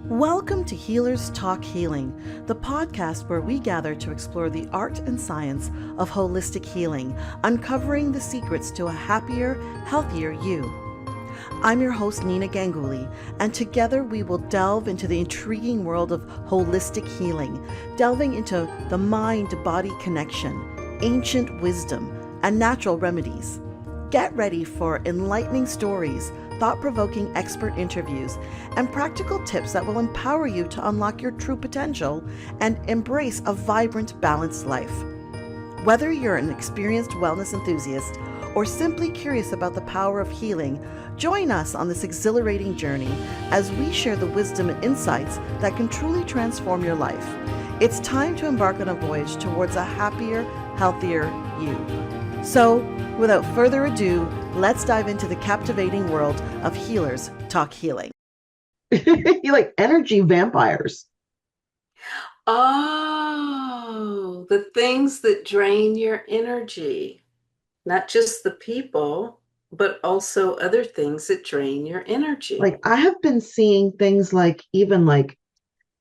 Welcome to Healers Talk Healing, the podcast where we gather to explore the art and science of holistic healing, uncovering the secrets to a happier, healthier you. I'm your host, Nina Ganguly, and together we will delve into the intriguing world of holistic healing, delving into the mind-body connection, ancient wisdom, and natural remedies. Get ready for enlightening stories, thought-provoking expert interviews, and practical tips that will empower you to unlock your true potential and embrace a vibrant, balanced life. Whether you're an experienced wellness enthusiast or simply curious about the power of healing, join us on this exhilarating journey as we share the wisdom and insights that can truly transform your life. It's time to embark on a voyage towards a happier, healthier you. So, without further ado, let's dive into the captivating world of Healers Talk Healing. You like energy vampires. Oh, the things that drain your energy. Not just the people, but also other things that drain your energy. Like I have been seeing things like even like,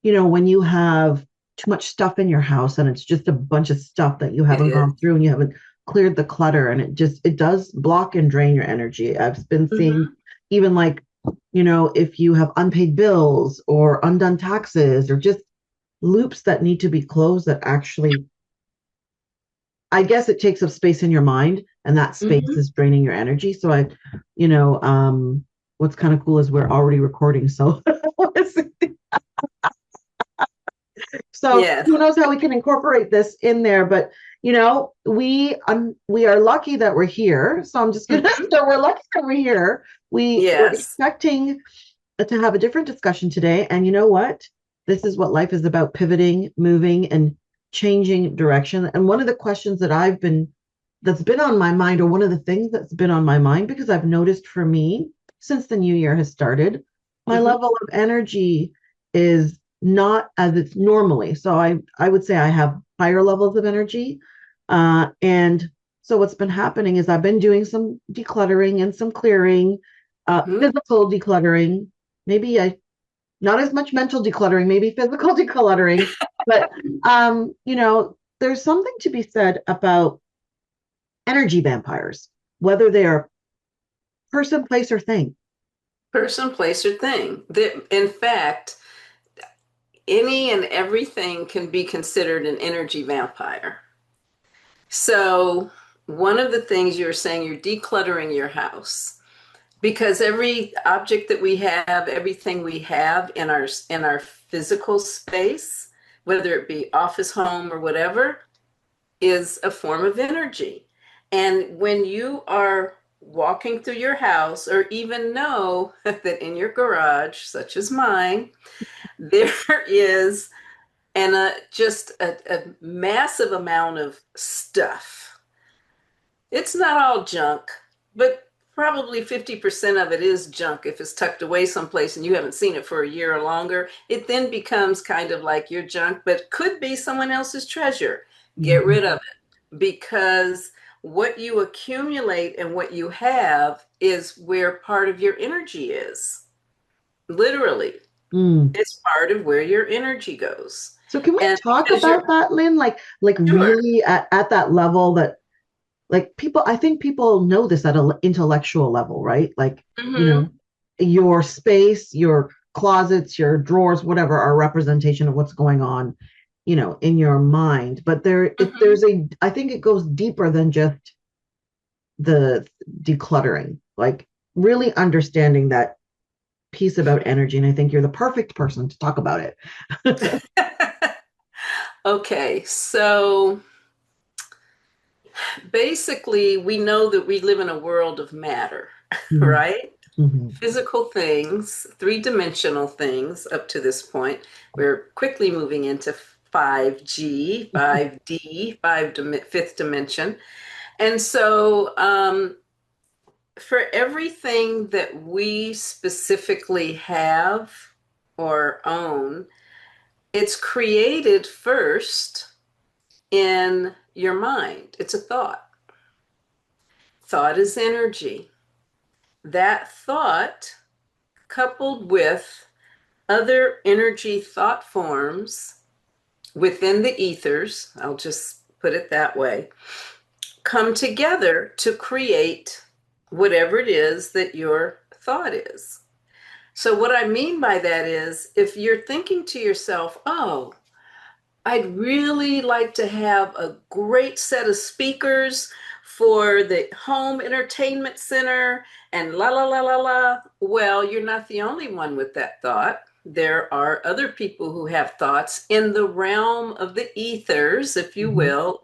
when you have too much stuff in your house and it's just a bunch of stuff that you haven't gone through and you haven't cleared the clutter, and it does block and drain your energy. I've been seeing even like, if you have unpaid bills or undone taxes or just loops that need to be closed that actually, I guess it takes up space in your mind, and that space is draining your energy. So what's kind of cool is we're already recording. So, Yes. Who knows how we can incorporate this in there, but we are lucky that we're here. So I'm just gonna so we're lucky that we're here. We're expecting to have a different discussion today. And you know what? This is what life is about: pivoting, moving, and changing direction. And one of the questions that's been on my mind, or one of the things that's been on my mind, because I've noticed for me since the new year has started, my level of energy is not as it's normally. So I would say I have higher levels of energy. And so what's been happening is I've been doing some decluttering and some clearing, physical decluttering, not as much mental decluttering, maybe physical decluttering, but there's something to be said about energy vampires, whether they are person, place, or thing. Person, place, or thing. In fact, any and everything can be considered an energy vampire. So one of the things you were saying, you're decluttering your house, because every object that we have, everything we have in our physical space, whether it be office, home, or whatever, is a form of energy. And when you are walking through your house, or even know that in your garage, such as mine, there is just a massive amount of stuff. It's not all junk, but probably 50% of it is junk. If it's tucked away someplace and you haven't seen it for a year or longer, it then becomes kind of like your junk, but could be someone else's treasure. Get rid of it, because what you accumulate and what you have is where part of your energy is. Literally. It's part of where your energy goes. So can we talk about that, Lynn? Like really at that level that, like, I think people know this at an intellectual level, right? Like, your space, your closets, your drawers, whatever, are a representation of what's going on, in your mind. But I think it goes deeper than just the decluttering, like really understanding that piece about energy. And I think you're the perfect person to talk about it. Okay, so basically, we know that we live in a world of matter, right? Physical things, three-dimensional things up to this point. We're quickly moving into 5G, 5D, fifth dimension. And so for everything that we specifically have or own, it's created first in your mind. It's a thought. Thought is energy. That thought, coupled with other energy thought forms within the ethers, I'll just put it that way, come together to create whatever it is that your thought is. So, what I mean by that is if you're thinking to yourself, oh, I'd really like to have a great set of speakers for the home entertainment center and la la la la la. Well, you're not the only one with that thought. There are other people who have thoughts in the realm of the ethers, if you will,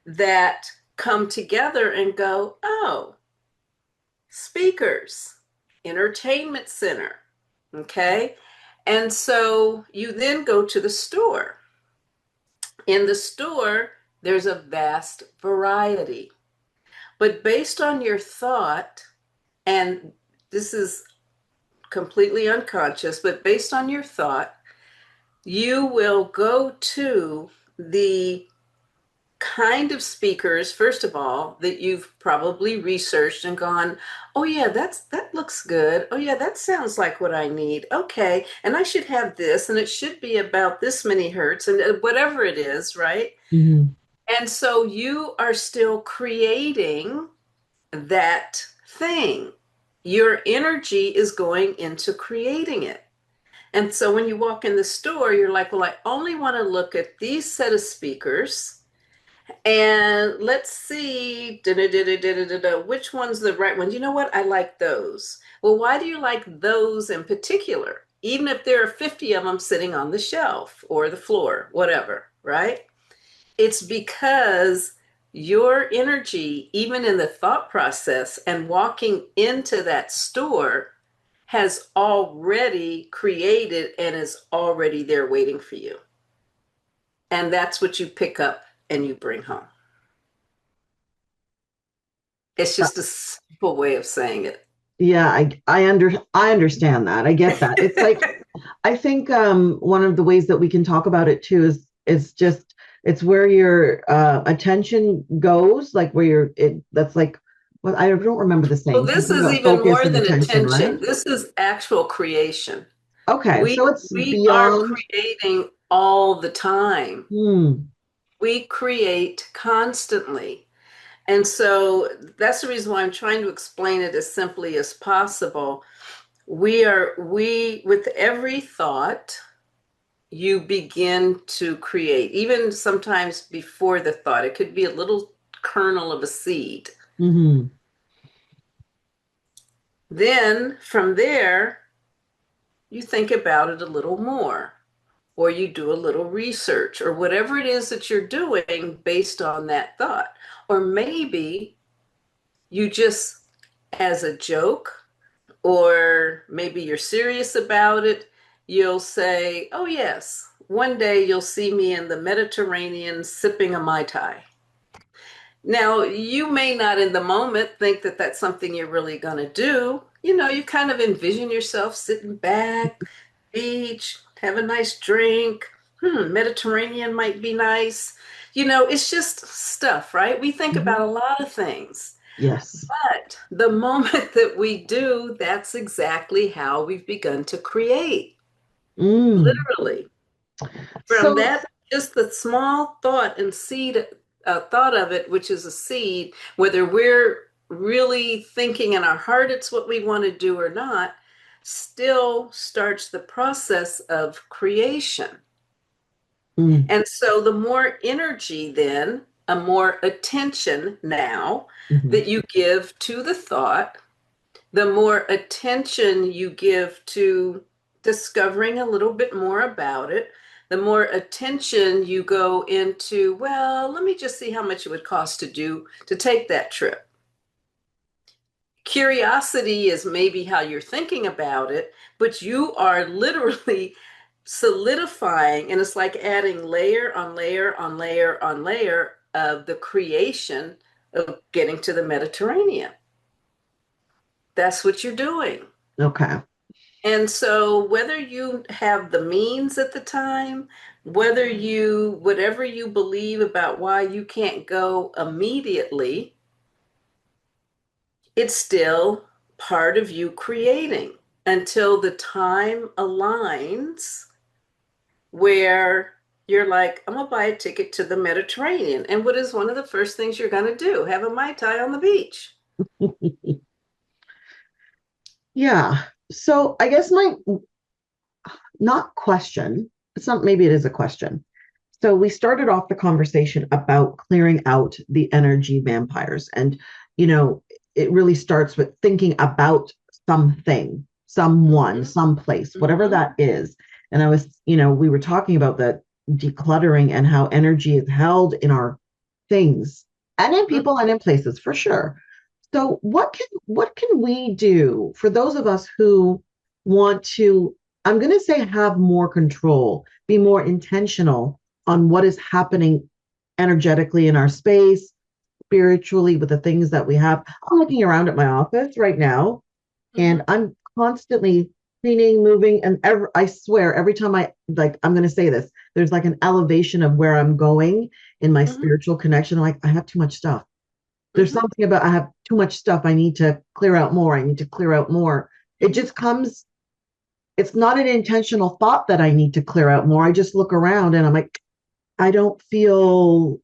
that come together and go, oh, speakers, entertainment center. Okay. And so you then go to the store. In the store, there's a vast variety. But based on your thought, and this is completely unconscious, but based on your thought, you will go to the kind of speakers, first of all, that you've probably researched and gone, oh yeah, that looks good. Oh yeah, that sounds like what I need. Okay, and I should have this, and it should be about this many hertz, and whatever it is, right? Mm-hmm. And so you are still creating that thing. Your energy is going into creating it. And so when you walk in the store, you're like, well, I only want to look at these set of speakers. And let's see, which one's the right one? You know what? I like those. Well, why do you like those in particular? Even if there are 50 of them sitting on the shelf or the floor, whatever, right? It's because your energy, even in the thought process and walking into that store, has already created and is already there waiting for you. And that's what you pick up and you bring home. It's just a simple way of saying it. Yeah, I understand that. I get that. It's like I think one of the ways that we can talk about it too is just it's where your attention goes, like where that's like well, I don't remember the Well, saying. this Something is about even focus more and than attention, attention. right? This is actual creation. Okay, so it's We are beyond. creating all the time. Hmm. We create constantly. And so that's the reason why I'm trying to explain it as simply as possible. With every thought, you begin to create, even sometimes before the thought. It could be a little kernel of a seed. Mm-hmm. Then from there, you think about it a little more, or you do a little research, or whatever it is that you're doing based on that thought. Or maybe you just, as a joke, or maybe you're serious about it, you'll say, oh, yes, one day you'll see me in the Mediterranean sipping a Mai Tai. Now, you may not in the moment think that that's something you're really going to do. You know, you kind of envision yourself sitting back, beach, have a nice drink. Mediterranean might be nice. You know, it's just stuff, right? We think Mm-hmm. about a lot of things. Yes. But the moment that we do, that's exactly how we've begun to create, Mm. literally. From So that, just the small thought and seed, thought of it, which is a seed, whether we're really thinking in our heart it's what we want to do or not, still starts the process of creation. mm, And so the more energy then, a more attention now mhm. that you give to the thought, the more attention you give to discovering a little bit more about it, the more attention you go into, well, let me just see how much it would cost to take that trip. Curiosity is maybe how you're thinking about it, but you are literally solidifying, and it's like adding layer on layer on layer on layer of the creation of getting to the Mediterranean. That's what you're doing. Okay. And so whether you have the means at the time, whatever you believe about why you can't go immediately, it's still part of you creating. until the time aligns where you're like, I'm gonna buy a ticket to the Mediterranean. And what is one of the first things you're gonna do? Have a Mai Tai on the beach. Yeah. So I guess my not question, it's not, maybe it is a question. So we started off the conversation about clearing out the energy vampires. And, it really starts with thinking about something, someone, someplace, whatever that is. And I was, we were talking about that decluttering and how energy is held in our things and in people and in places for sure. So what can we do for those of us who want to, I'm going to say, have more control, be more intentional on what is happening energetically in our space, spiritually with the things that we have. I'm looking around at my office right now and I'm constantly cleaning, moving, and I swear every time I'm going to say this, there's like an elevation of where I'm going in my spiritual connection. Like I have too much stuff. There's something about I have too much stuff. I need to clear out more. I need to clear out more. It just comes. It's not an intentional thought that I need to clear out more. I just look around and I'm like, I don't feel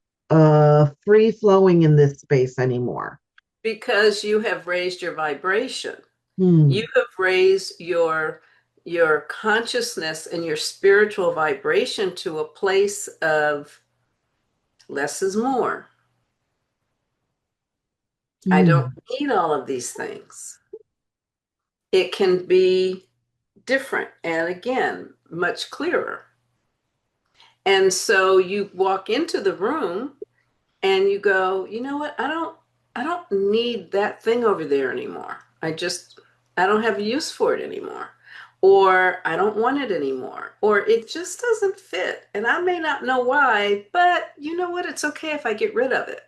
free flowing in this space anymore. Because you have raised your vibration. Hmm. You have raised your consciousness and your spiritual vibration to a place of less is more. I don't need all of these things. It can be different and again, much clearer. And so you walk into the room and you go, you know what? I don't need that thing over there anymore. I don't have a use for it anymore. Or I don't want it anymore. Or it just doesn't fit. And I may not know why, but you know what? It's okay if I get rid of it.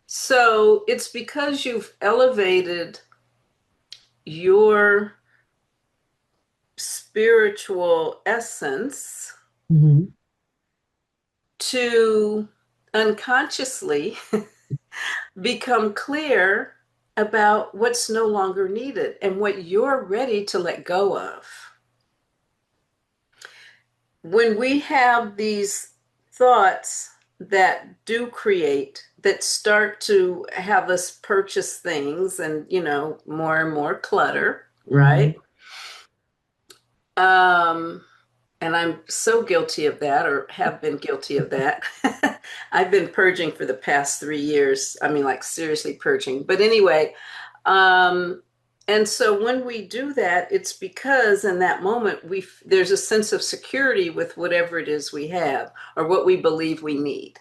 So it's because you've elevated your spiritual essence to unconsciously become clear about what's no longer needed and what you're ready to let go of. When we have these thoughts that do create, that start to have us purchase things and, more and more clutter, right? And I'm so guilty of that, or have been guilty of that. I've been purging for the past 3 years. I mean, like seriously purging. But anyway, and so when we do that, it's because in that moment, there's a sense of security with whatever it is we have or what we believe we need.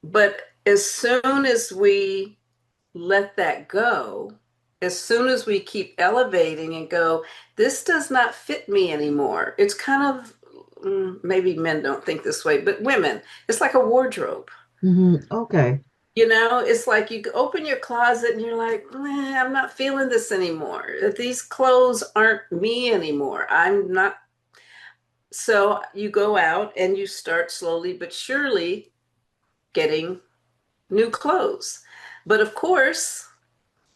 But as soon as we let that go, as soon as we keep elevating and go, this does not fit me anymore. It's kind of, maybe men don't think this way, but women, it's like a wardrobe. Okay. It's like you open your closet and you're like, I'm not feeling this anymore. These clothes aren't me anymore. I'm not. So you go out and you start slowly but surely getting new clothes. But of course,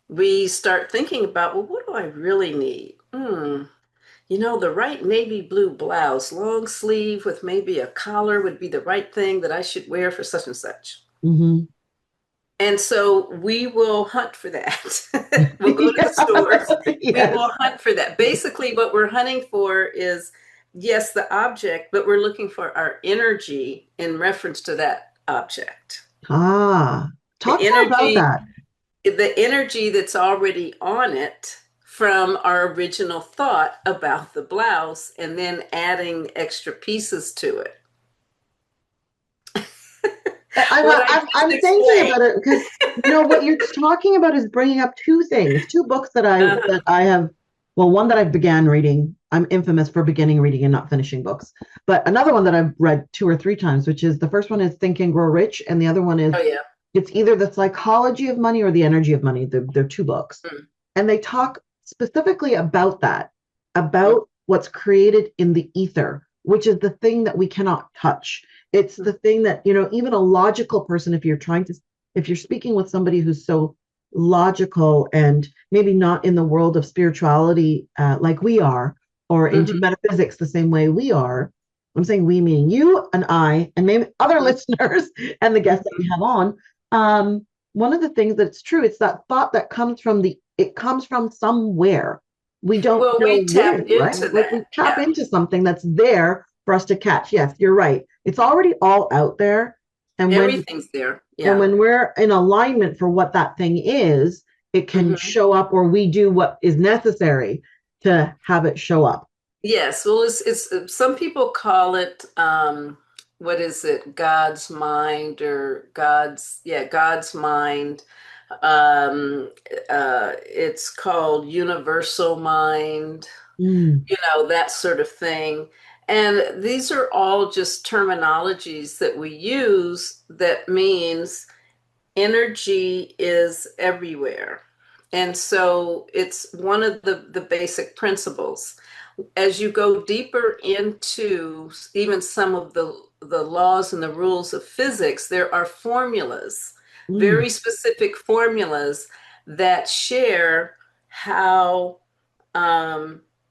we start thinking about, well, what do I really need? The right navy blue blouse, long sleeve with maybe a collar would be the right thing that I should wear for such and such. And so we will hunt for that. We'll go to the stores. Yes. We will hunt for that. Basically, what we're hunting for is, yes, the object, but we're looking for our energy in reference to that object. Talk more about that. The energy that's already on it from our original thought about the blouse and then adding extra pieces to it. I'm thinking about it because what you're talking about is bringing up two books that I have. Well, one that I began reading. I'm infamous for beginning reading and not finishing books. But another one that I've read 2 or 3 times, which is the first one is Think and Grow Rich, and the other one is it's either The Psychology of Money or The Energy of Money. They're 2 books, and they talk specifically about that, about what's created in the ether, which is the thing that we cannot touch. It's the thing that, even a logical person, if you're speaking with somebody who's so logical and maybe not in the world of spirituality like we are, or into metaphysics the same way we are. I'm saying we, meaning you and I, and maybe other listeners and the guests that we have on. One of the things that's true, it's that thought that it comes from somewhere. We don't Well, know we tap where, right? into Like we that. tap Yeah. into something that's there for us to catch. Yes, you're right. It's already all out there. And Everything's there. Yeah. when we're in alignment for what that thing is, it can show up, or we do what is necessary to have it show up. Yes. Well, it's some people call it what is it? God's mind, or God's mind. It's called universal mind, that sort of thing. And these are all just terminologies that we use that means energy is everywhere. And so it's one of the basic principles. As you go deeper into even some of the laws and the rules of physics, there are formulas, very specific formulas that share how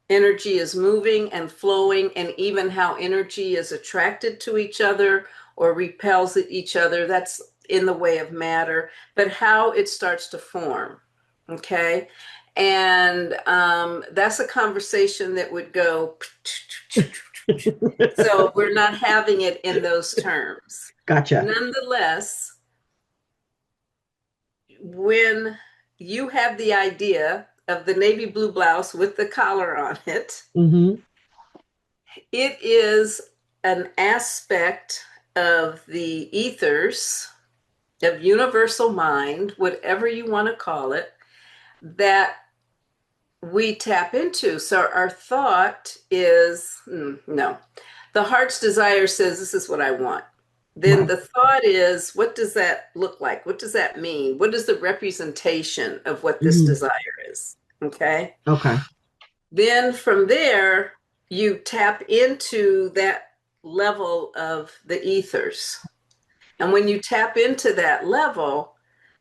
energy is moving and flowing, and even how energy is attracted to each other or repels at each other. That's in the way of matter, but how it starts to form. Okay. And that's a conversation that would go. So we're not having it in those terms. Gotcha. Nonetheless, when you have the idea of the navy blue blouse with the collar on it, it is an aspect of the ethers, of universal mind, whatever you want to call it, that we tap into. So our thought is, no, the heart's desire says, this is what I want. Then the thought is, what does that look like? What does that mean? What is the representation of what this desire is? Okay. Okay. Then from there, you tap into that level of the ethers. And when you tap into that level,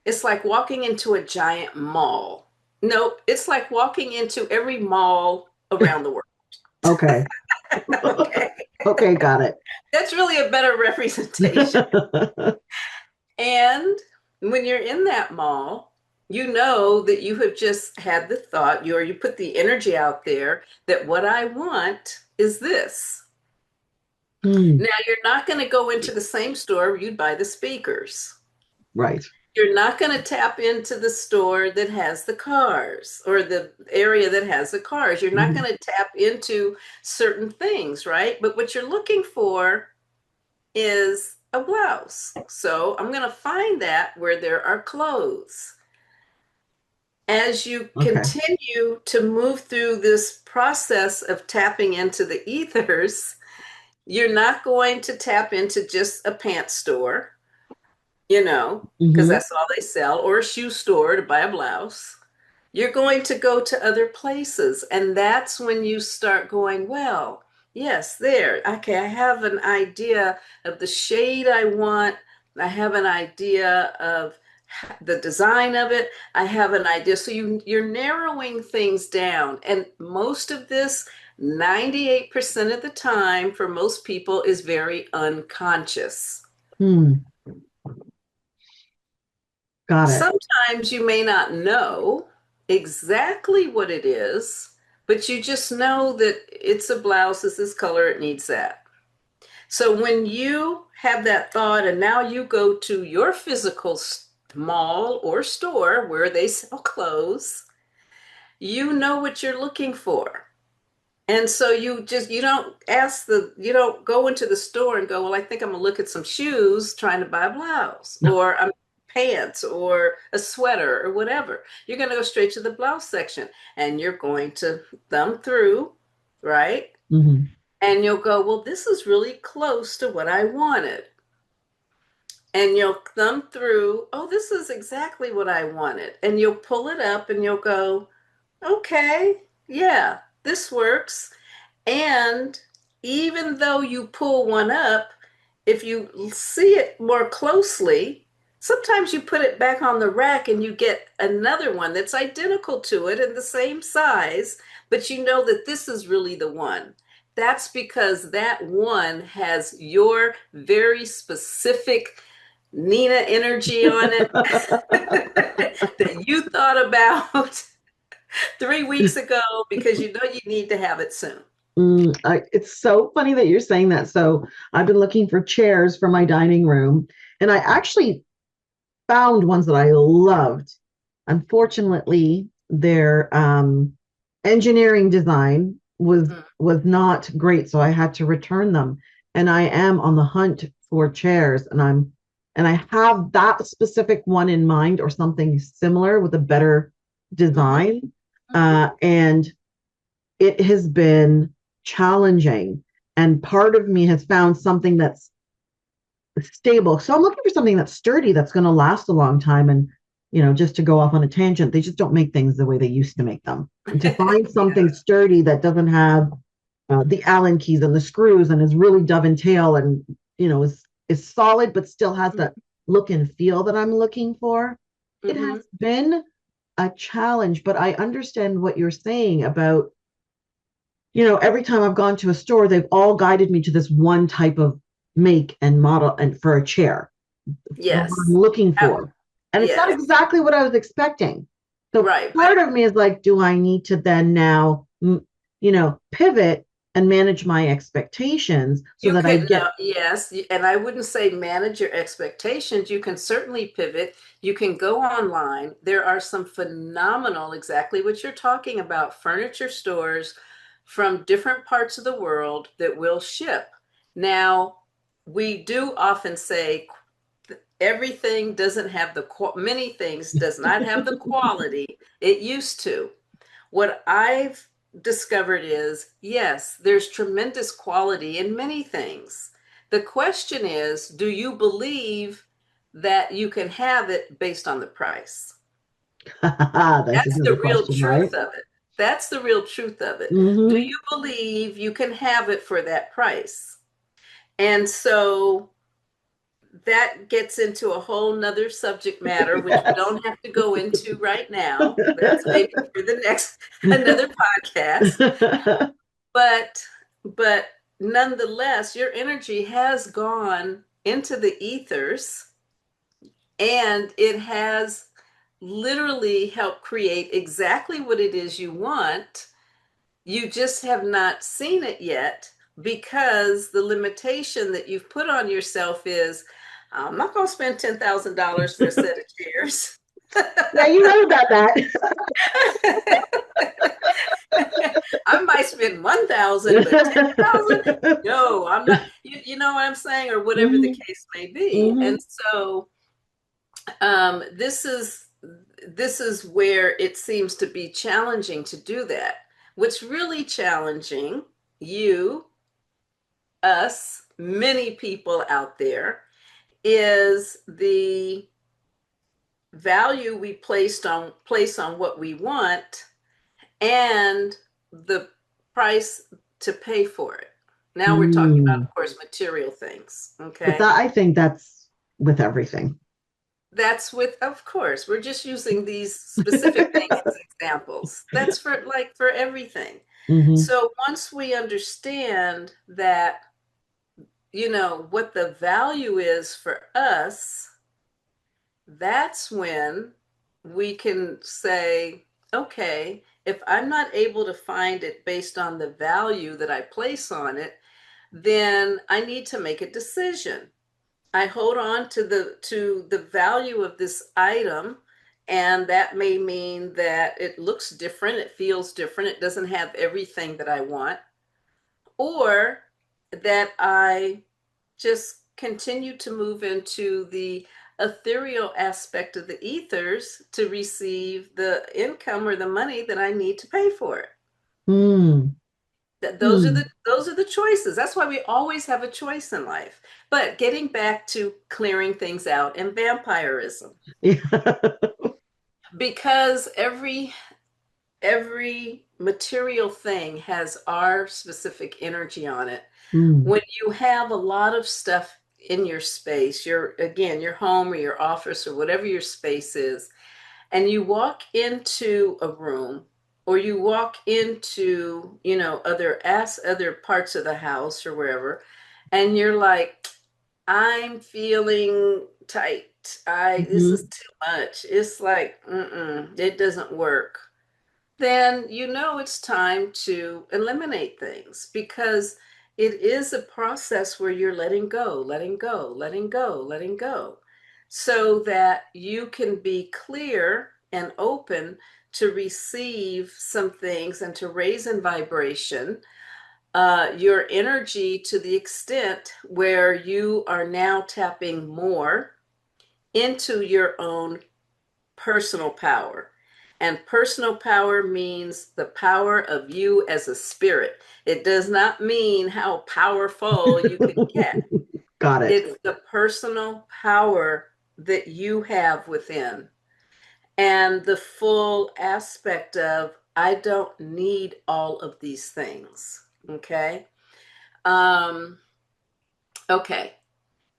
it's like walking into a giant mall. Nope, it's like walking into every mall around the world. Okay. Okay. Okay, got it. That's really a better representation. And when you're in that mall, you know that you have just had the thought, you put the energy out there that what I want is this. Now, you're not going to go into the same store where you'd buy the speakers. Right. You're not going to tap into the store that has the cars, or the area that has the cars. You're not going to tap into certain things, right? But what you're looking for is a blouse. So I'm going to find that where there are clothes. As you continue to move through this process of tapping into the ethers, you're not going to tap into just a pants store, because that's all they sell, or a shoe store to buy a blouse. You're going to go to other places. And that's when you start going, well, yes, there. Okay, I have an idea of the shade I want. I have an idea of the design of it. I have an idea. So you're narrowing things down. And most of this, 98% of the time for most people, is very unconscious. Got it. Sometimes you may not know exactly what it is, but you just know that it's a blouse, it's this color, it needs that. So when you have that thought, and now you go to your physical mall or store where they sell clothes, you know what you're looking for. And so you don't go into the store and go, well, I think I'm gonna look at some shoes trying to buy a blouse, or pants, or a sweater, or whatever. You're going to go straight to the blouse section, and you're going to thumb through, right? And you'll go, well, this is really close to what I wanted. And you'll thumb through, oh, this is exactly what I wanted. And you'll pull it up and you'll go, okay, yeah, this works. And even though you pull one up, if you see it more closely, Sometimes you put it back on the rack and you get another one that's identical to it and the same size, but you know that this is really the one. That's because that one has your very specific Nina energy on it that you thought about 3 weeks ago because you know you need to have it soon. It's so funny that you're saying that. So I've been looking for chairs for my dining room, and I actually found ones that I loved. Unfortunately, their engineering design was not great, so I had to return them. And I am on the hunt for chairs, and I have that specific one in mind or something similar with a better design. And it has been challenging. And part of me has found something that's stable. So I'm looking for something that's sturdy, that's going to last a long time. And, just to go off on a tangent, they just don't make things the way they used to make them. And to find something sturdy that doesn't have the Allen keys and the screws and is really dove and tail and, is solid, but still has that look and feel that I'm looking for. It has been a challenge, but I understand what you're saying about, every time I've gone to a store, they've all guided me to this one type of make and model and for a chair. Yes. What I'm looking for. And it's not exactly what I was expecting. So part of me is like, do I need to then now, pivot and manage my expectations so that I get. Yes. And I wouldn't say manage your expectations. You can certainly pivot. You can go online. There are some phenomenal, exactly what you're talking about, furniture stores from different parts of the world that will ship. Now, we do often say everything doesn't have many things does not have the quality it used to. What I've discovered is, yes, there's tremendous quality in many things. The question is, do you believe that you can have it based on the price? That's the real truth of it. That's the real truth of it. Do you believe you can have it for that price? And so that gets into a whole nother subject matter, which we don't have to go into right now. That's maybe for the next another podcast. But nonetheless, your energy has gone into the ethers, and it has literally helped create exactly what it is you want. You just have not seen it yet because the limitation that you've put on yourself is, I'm not going to spend $10,000 for a set of chairs. Yeah, you know about that. I might spend 1,000, but 10,000? No, I'm not. You know what I'm saying, or whatever the case may be. And so, this is where it seems to be challenging to do that. What's really challenging, you, us, many people out there, is the value we place on what we want and the price to pay for it. Now we're talking about, of course, material things. Okay. But I think that's with everything. That's with, of course, we're just using these specific things as examples. That's for everything. So once we understand that, what the value is for us, that's when we can say, okay, if I'm not able to find it based on the value that I place on it, then I need to make a decision. I hold on to the value of this item, and that may mean that it looks different, it feels different, it doesn't have everything that I want, or that I just continue to move into the ethereal aspect of the ethers to receive the income or the money that I need to pay for it. Those are the choices. That's why we always have a choice in life. But getting back to clearing things out and vampirism, because every material thing has our specific energy on it. When you have a lot of stuff in your space, your home or your office or whatever your space is, and you walk into a room or you walk into, other parts of the house or wherever, and you're like, I'm feeling tight. This is too much. It's like, it doesn't work. Then it's time to eliminate things, because it is a process where you're letting go, letting go, letting go, letting go, so that you can be clear and open to receive some things and to raise in vibration your energy to the extent where you are now tapping more into your own personal power. And personal power means the power of you as a spirit. It does not mean how powerful you can get. Got it. It's the personal power that you have within. And the full aspect of, I don't need all of these things. Okay. Okay.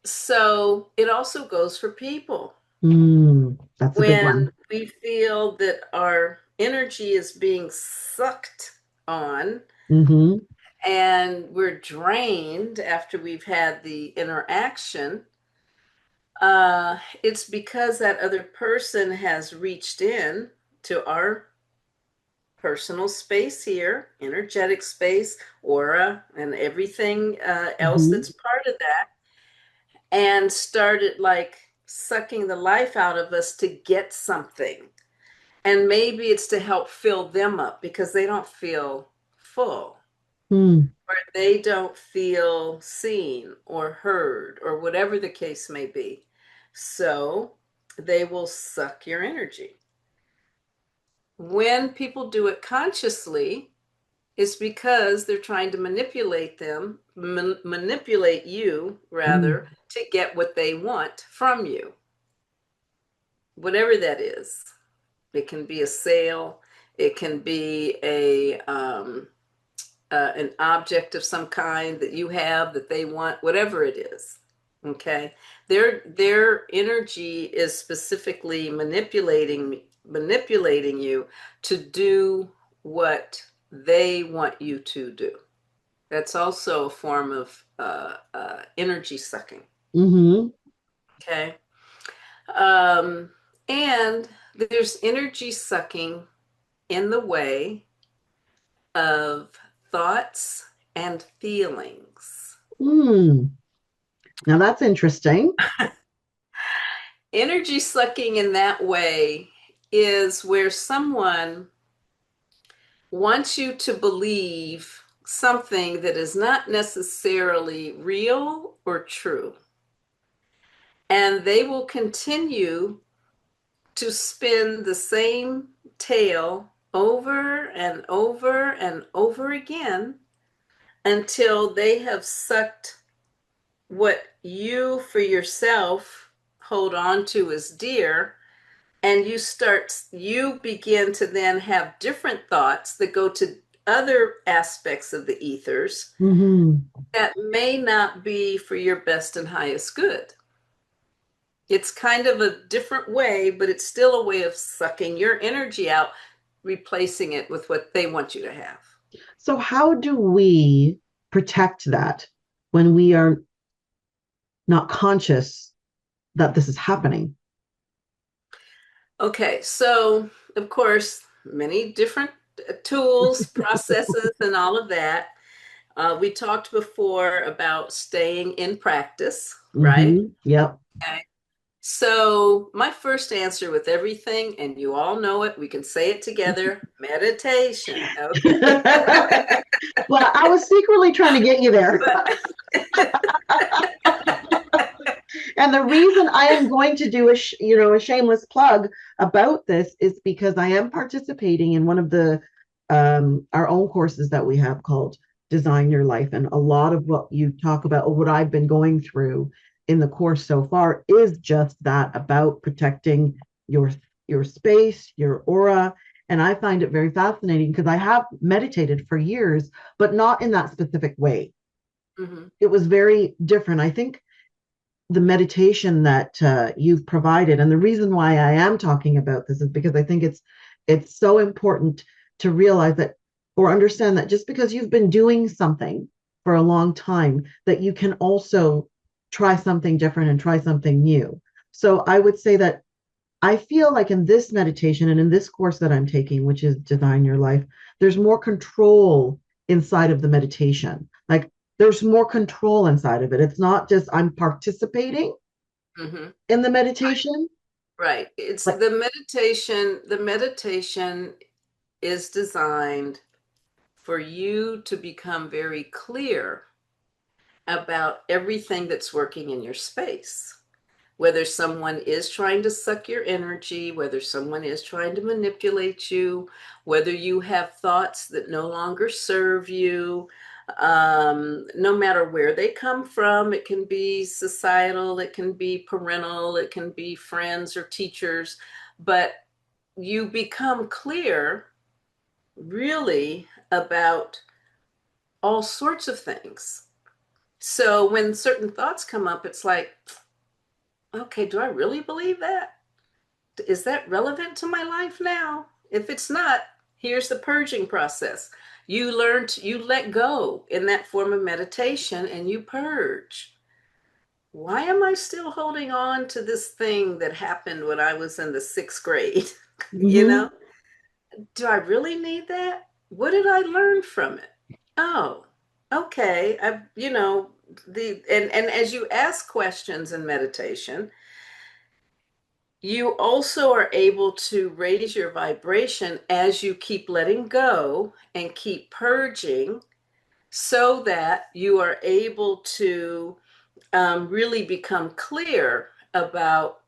So it also goes for people. That's a good one. When we feel that our energy is being sucked on and we're drained after we've had the interaction, it's because that other person has reached in to our personal space here, energetic space, aura, and everything else that's part of that, and started like sucking the life out of us to get something. And maybe it's to help fill them up because they don't feel full, or they don't feel seen or heard, or whatever the case may be. So they will suck your energy. When people do it consciously, it's because they're trying to manipulate you rather, to get what they want from you. Whatever that is. It can be a sale. It can be an object of some kind that you have that they want, whatever it is. Okay. Their energy is specifically manipulating you to do what they want you to do. That's also a form of energy sucking. Okay. And there's energy sucking in the way of thoughts and feelings. Now that's interesting. Energy sucking in that way is where someone wants you to believe something that is not necessarily real or true. And they will continue to spin the same tale over and over and over again until they have sucked what you for yourself hold on to as dear, and you begin to then have different thoughts that go to other aspects of the ethers that may not be for your best and highest good. It's kind of a different way, but it's still a way of sucking your energy out, replacing it with what they want you to have. So how do we protect that when we are not conscious that this is happening? Okay, so of course, many different tools, processes, and all of that. We talked before about staying in practice, right? Yep. Okay. So my first answer with everything, and you all know it, we can say it together, meditation. Okay. Well, I was secretly trying to get you there. And the reason I am going to do a shameless plug about this is because I am participating in one of the our own courses that we have called Design Your Life. And a lot of what you talk about, or what I've been going through in the course so far, is just that, about protecting your space, your aura. And I find it very fascinating because I have meditated for years, but not in that specific way. It was very different. I think the meditation that you've provided. And the reason why I am talking about this is because I think it's so important to realize that, or understand that, just because you've been doing something for a long time, that you can also try something different and try something new. So I would say that I feel like in this meditation and in this course that I'm taking, which is Design Your Life, there's more control inside of the meditation. Like, there's more control inside of it. It's not just I'm participating in the meditation. Right. It's Like, the meditation is designed for you to become very clear about everything that's working in your space. Whether someone is trying to suck your energy, whether someone is trying to manipulate you, whether you have thoughts that no longer serve you, no matter where they come from. It can be societal, it can be parental, it can be friends or teachers, but you become clear really about all sorts of things. So when certain thoughts come up, it's like, okay, do I really believe that? Is that relevant to my life now? If it's not, here's the purging process. You let go in that form of meditation and you purge. Why am I still holding on to this thing that happened when I was in the 6th grade? You mm-hmm, know, do I really need that? What did I learn from it? Oh, okay. And as you ask questions in meditation, you also are able to raise your vibration as you keep letting go and keep purging, so that you are able to really become clear about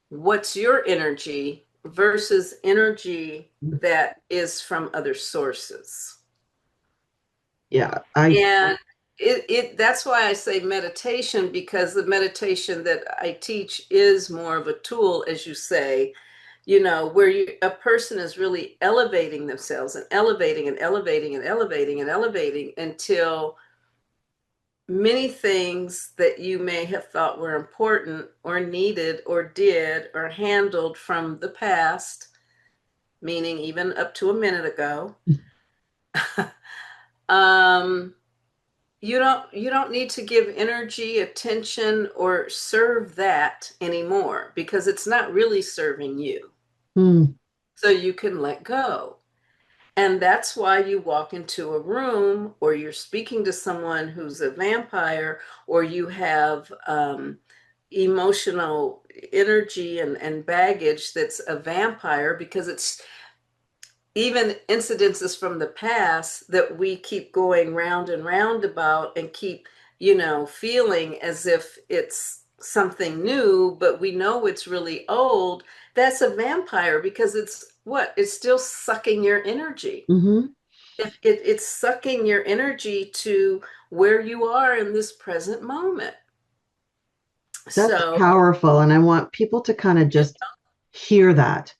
what's your energy versus energy that is from other sources. yeah, I And that's why I say meditation, because the meditation that I teach is more of a tool, as you say, where a person is really elevating themselves and elevating and elevating and elevating and elevating until many things that you may have thought were important or needed or did or handled from the past, meaning even up to a minute ago, um, you don't need to give energy, attention, or serve that anymore, because it's not really serving you. mm, So you can let go. And that's why you walk into a room, or you're speaking to someone who's a vampire, or you have emotional energy and baggage that's a vampire, because it's even incidences from the past that we keep going round and round about and keep, feeling as if it's something new, but we know it's really old. That's a vampire, because it's still sucking your energy. mm-hmm. It's sucking your energy to where you are in this present moment. That's So, powerful. And I want people to kind of just hear that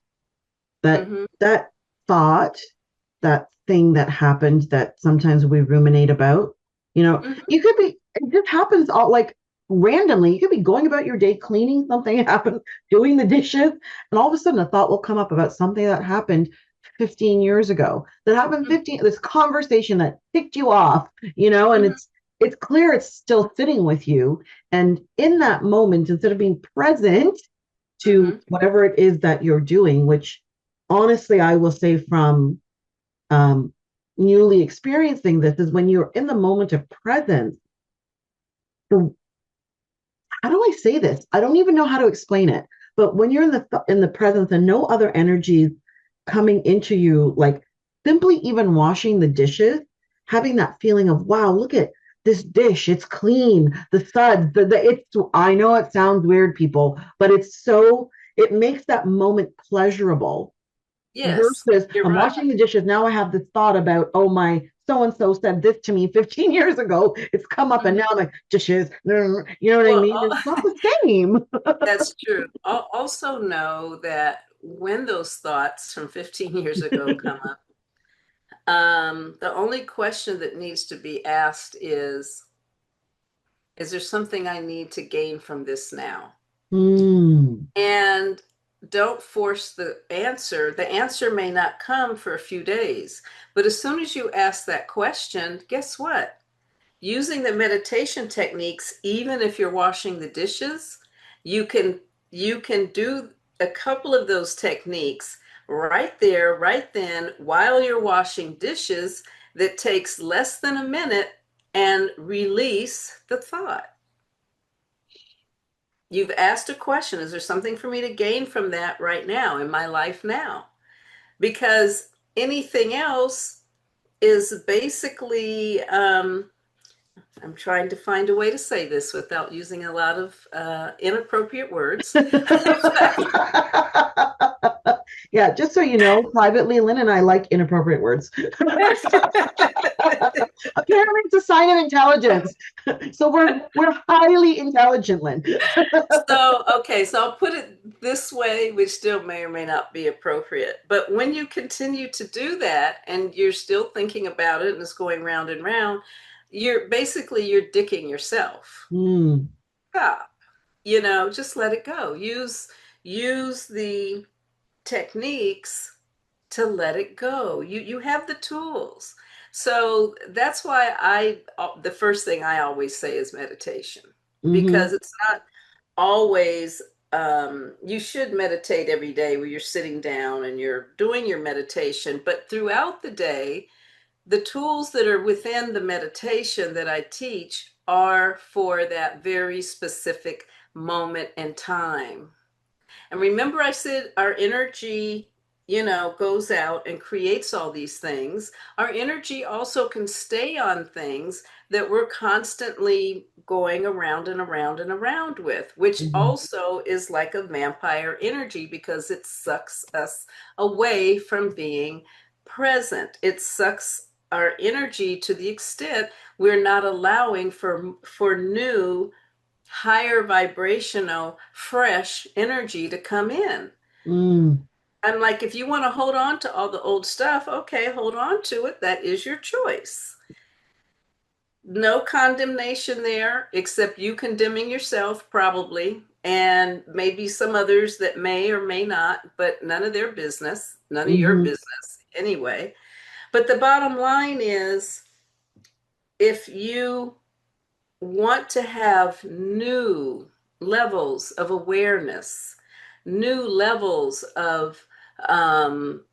mhm, that thought, that thing that happened that sometimes we ruminate about, mhm, you could be, it just happens all like randomly. You could be going about your day, cleaning, something happened, doing the dishes, and all of a sudden a thought will come up about something that happened 15 years ago, that happened mhm, 15, this conversation that ticked you off, and mhm, it's clear it's still sitting with you. And in that moment, instead of being present to mhm. whatever it is that you're doing, which honestly, I will say from um, newly experiencing this, is when you're in the moment of presence. The, how do I say this? I don't even know how to explain it. But when you're in the presence and no other energies coming into you, like simply even washing the dishes, having that feeling of wow, look at this dish, it's clean, the suds, it's. I know it sounds weird, people, but it makes that moment pleasurable. Yes, Versus you're I'm right. washing the dishes. Now I have this thought about, oh, my so and so said this to me 15 years ago. It's come up, and Mhm. now I'm like, dishes. You know what I Well, mean? It's not the same. that's true. Also know that when those thoughts from 15 years ago come up, the only question that needs to be asked is, Is there something I need to gain from this now? Mm. And don't force the answer. The answer may not come for a few days, but as soon as you ask that question, guess what? Using the meditation techniques, even if you're washing the dishes, you can do a couple of those techniques right there, right then, while you're washing dishes, that takes less than a minute, and release the thought. You've asked a question. Is there something for me to gain from that right now in my life now? Because anything else is basically, I'm trying to find a way to say this without using a lot of inappropriate words. Yeah, just so you know, privately, Lynn and I like inappropriate words. Apparently, it's a sign of intelligence. So we're highly intelligent, Lynn. So, okay, so I'll put it this way, which still may or may not be appropriate. But when you continue to do that and you're still thinking about it and it's going round and round, you're dicking yourself. Mm. Stop. Just let it go. Use the techniques to let it go. You have the tools. So that's why the first thing I always say is meditation, Mm-hmm. because it's not always, you should meditate every day where you're sitting down and you're doing your meditation, but throughout the day, the tools that are within the meditation that I teach are for that very specific moment in time. And remember, I said our energy, goes out and creates all these things. Our energy also can stay on things that we're constantly going around and around and around with, which Mm-hmm. also is like a vampire energy because it sucks us away from being present. It sucks our energy to the extent we're not allowing for new, higher vibrational, fresh energy to come in. Mm. I'm like, if you want to hold on to all the old stuff, okay, hold on to it. That is your choice. No condemnation there, except you condemning yourself, probably, and maybe some others that may or may not, but none of their business, none of your Mm-hmm. business anyway. But the bottom line is, if you want to have new levels of awareness, new levels um,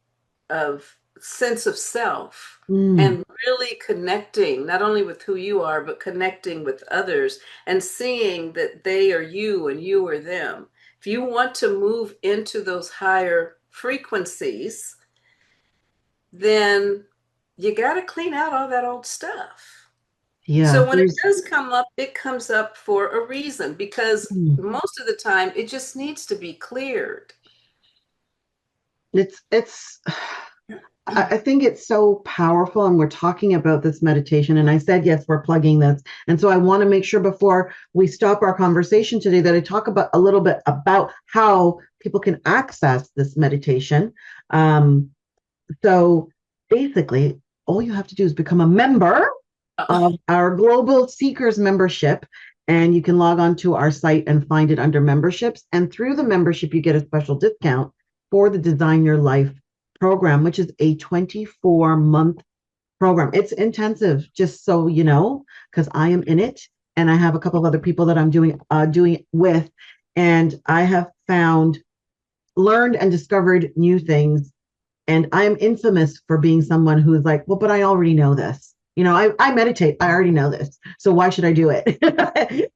of sense of self, Mm. and really connecting not only with who you are, but connecting with others and seeing that they are you and you are them. If you want to move into those higher frequencies, then you got to clean out all that old stuff. Yeah, So when it there's does come up, it comes up for a reason, because mm. most of the time it just needs to be cleared. It's I think it's so powerful, and we're talking about this meditation. And I said, yes, we're plugging this. And so I want to make sure before we stop our conversation today that I talk about a little bit about how people can access this meditation. Um, so basically, all you have to do is become a member Uh, of our Global Seekers membership. And you can log on to our site and find it under memberships. And through the membership, you get a special discount for the Design Your Life program, which is a 24-month program. It's intensive, just so you know, because I am in it and I have a couple of other people that I'm doing it with. And I have learned and discovered new things. And I'm infamous for being someone who is like, well, but I already know this. I meditate. I already know this. So why should I do it?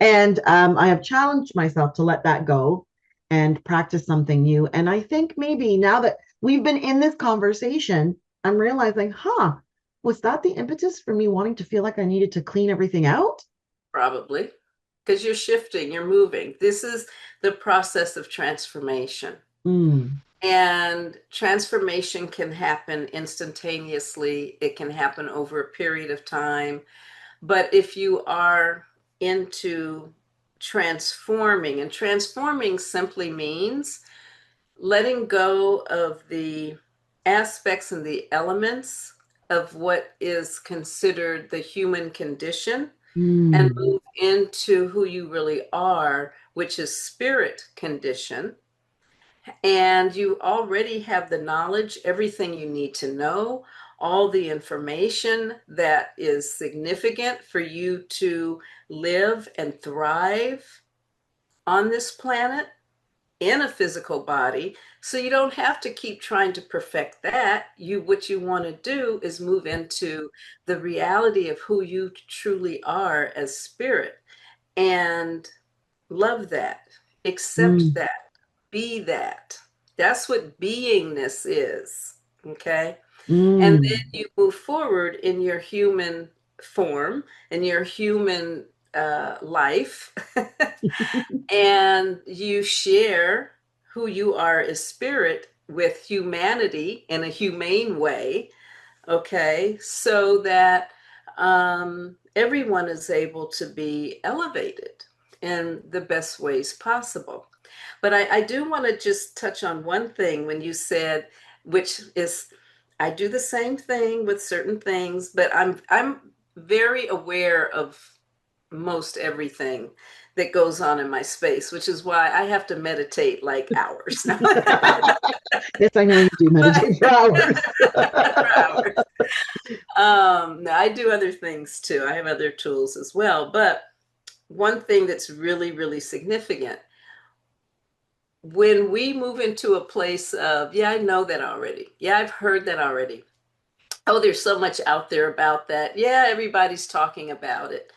And I have challenged myself to let that go and practice something new. And I think maybe now that we've been in this conversation, I'm realizing, was that the impetus for me wanting to feel like I needed to clean everything out? Probably, because you're shifting, you're moving. This is the process of transformation. Mm. And transformation can happen instantaneously, it can happen over a period of time. But if you are into transforming, and transforming simply means letting go of the aspects and the elements of what is considered the human condition, and Mm. move into who you really are, which is spirit condition. And you already have the knowledge, everything you need to know, all the information that is significant for you to live and thrive on this planet in a physical body. So you don't have to keep trying to perfect that. What you want to do is move into the reality of who you truly are as spirit, and love that, accept Mm. that, be that. That's what beingness is. Okay. And then Mm. you move forward in your human form, in your human life, and you share who you are as spirit with humanity in a humane way, okay, so that everyone is able to be elevated in the best ways possible. But I do want to just touch on one thing when you said, which is, I do the same thing with certain things, but I'm very aware of most everything that goes on in my space, which is why I have to meditate like hours. Yes, I know you do meditate for hours. For hours. No, I do other things too. I have other tools as well. But one thing that's really, really significant, when we move into a place of, yeah, I know that already. Yeah, I've heard that already. Oh, there's so much out there about that. Yeah, everybody's talking about it.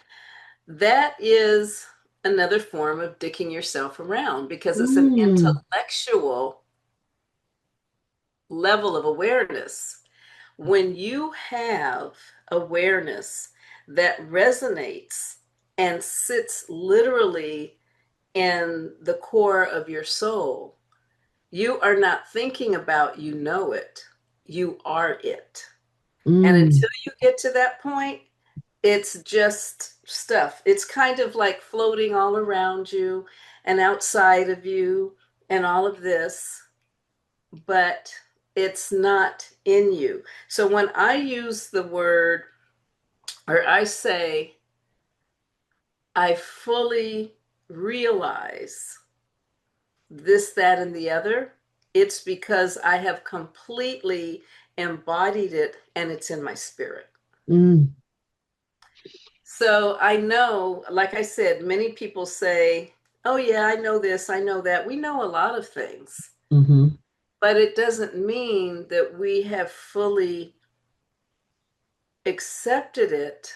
That is another form of dicking yourself around, because it's an Mm. intellectual level of awareness. When you have awareness that resonates and sits literally in the core of your soul, you are not thinking about, you know it, you are it. And Mm. until you get to that point, it's just stuff. It's kind of like floating all around you and outside of you and all of this, but it's not in you. So when I use the word, or I say, I fully realize this, that, and the other, it's because I have completely embodied it and it's in my spirit. Mm. So I know, like I said, many people say, oh, yeah, I know this, I know that. We know a lot of things, Mm-hmm. but it doesn't mean that we have fully accepted it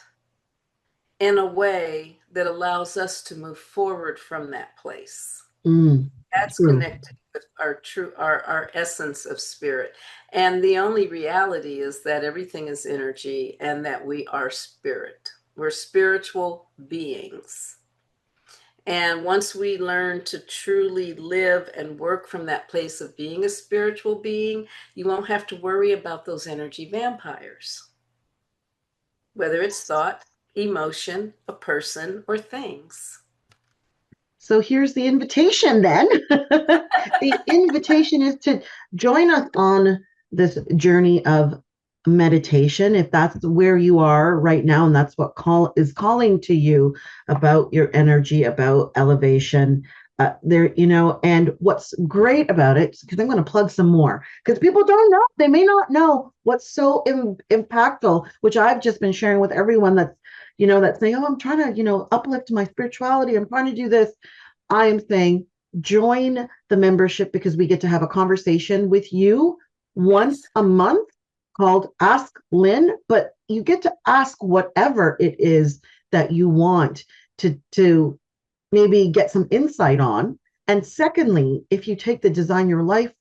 in a way that allows us to move forward from that place. Mm. That's True. connected with our essence of spirit. And the only reality is that everything is energy and that we are spirit. We're spiritual beings. And once we learn to truly live and work from that place of being a spiritual being, you won't have to worry about those energy vampires, whether it's thought, emotion, a person, or things. So here's the invitation then. The invitation is to join us on this journey of meditation, if that's where you are right now, and that's what is calling to you about your energy, about elevation. There, and what's great about it, because I'm going to plug some more, because people don't know, they may not know what's so impactful, which I've just been sharing with everyone that's saying, oh, I'm trying to, uplift my spirituality. I'm trying to do this. I am saying join the membership, because we get to have a conversation with you once Yes. a month called Ask Lynn, but you get to ask whatever it is that you want to maybe get some insight on. And secondly, if you take the Design Your Life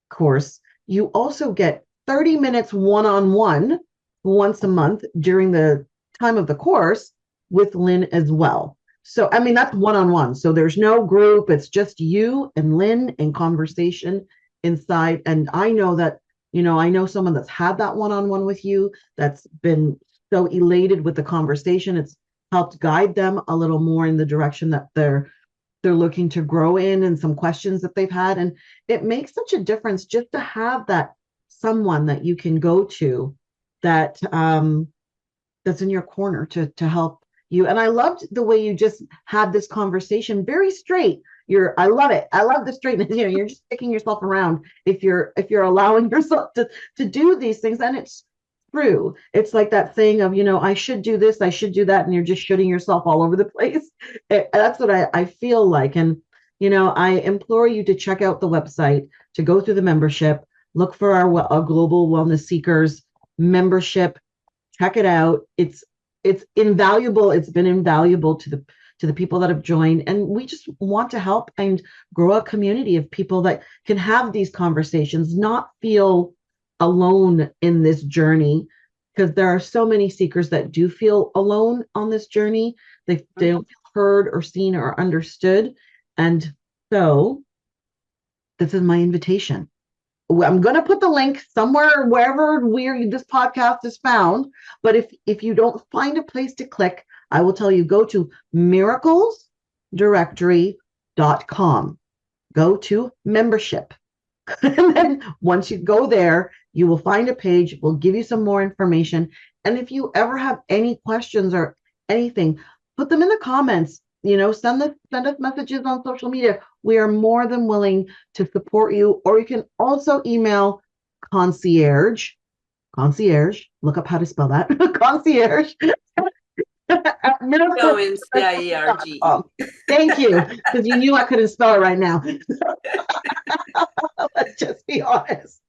course, you also get 30 minutes one-on-one once a month during the time of the course with Lynn as well. So, I mean, that's one-on-one. So there's no group. It's just you and Lynn in conversation inside. And I know that, I know someone that's had that one-on-one with you that's been so elated with the conversation. It's helped guide them a little more in the direction that they're looking to grow in, and some questions that they've had. And it makes such a difference just to have that someone that you can go to that that's in your corner to help you. And I loved the way you just had this conversation very straight. I love it. I love the straightness. You're just kicking yourself around if you're allowing yourself to do these things. And it's true. It's like that thing of, I should do this, I should do that, and you're just shooting yourself all over the place. That's what I feel like. And I implore you to check out the website, to go through the membership, look for our Global Wellness Seekers membership, check it out. It's invaluable. It's been invaluable to the people that have joined. And we just want to help and grow a community of people that can have these conversations, not feel alone in this journey, because there are so many seekers that do feel alone on this journey. They don't feel heard or seen or understood. And so this is my invitation. I'm going to put the link somewhere, wherever this podcast is found. But if you don't find a place to click, I will tell you, go to miraclesdirectory.com. Go to membership. And then once you go there, you will find a page. We'll give you some more information. And if you ever have any questions or anything, put them in the comments. Send us messages on social media. We are more than willing to support you. Or you can also email concierge, look up how to spell that, concierge. CIERG. Thank you, because you knew I couldn't spell it right now. Let's just be honest.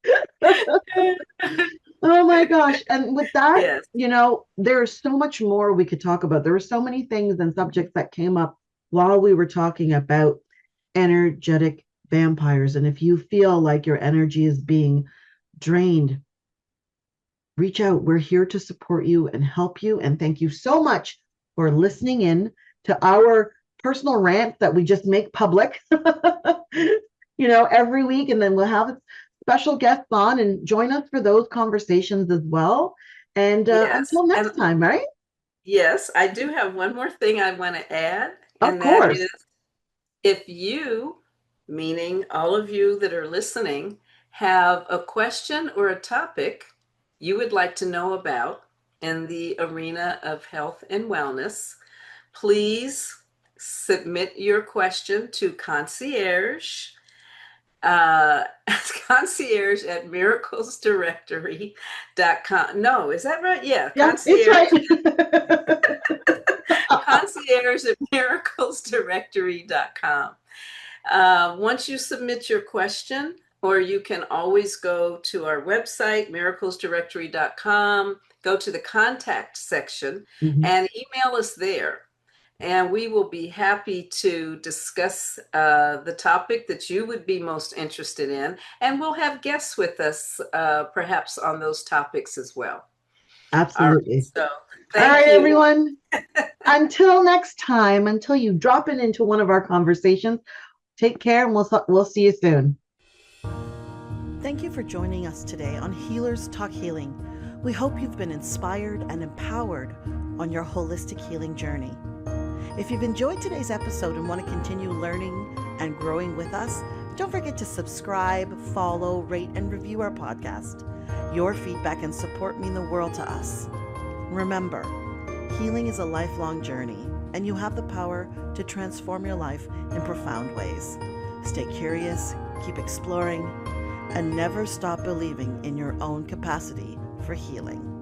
Oh my gosh. And with that, yes. There's so much more we could talk about. There were so many things and subjects that came up while we were talking about energetic vampires. And if you feel like your energy is being drained, reach out. We're here to support you and help you. And thank you so much for listening in to our personal rant that we just make public, every week. And then we'll have special guests on and join us for those conversations as well. And until next time, right? Yes, I do have one more thing I want to add. Of course. That is, if you, meaning all of you that are listening, have a question or a topic you would like to know about in the arena of health and wellness, please submit your question to concierge concierge at miraclesdirectory.com. No, is that right? Yeah, concierge. Right. Concierge at miraclesdirectory.com. Once you submit your question, or you can always go to our website, miraclesdirectory.com, go to the contact section, and email us there. And we will be happy to discuss the topic that you would be most interested in. And we'll have guests with us, perhaps on those topics as well. Absolutely. All right, everyone. Until next time, until you drop it into one of our conversations, take care, and we'll see you soon. Thank you for joining us today on Healers Talk Healing. We hope you've been inspired and empowered on your holistic healing journey. If you've enjoyed today's episode and want to continue learning and growing with us, don't forget to subscribe, follow, rate, and review our podcast. Your feedback and support mean the world to us. Remember, healing is a lifelong journey, and you have the power to transform your life in profound ways. Stay curious, keep exploring, and never stop believing in your own capacity for healing.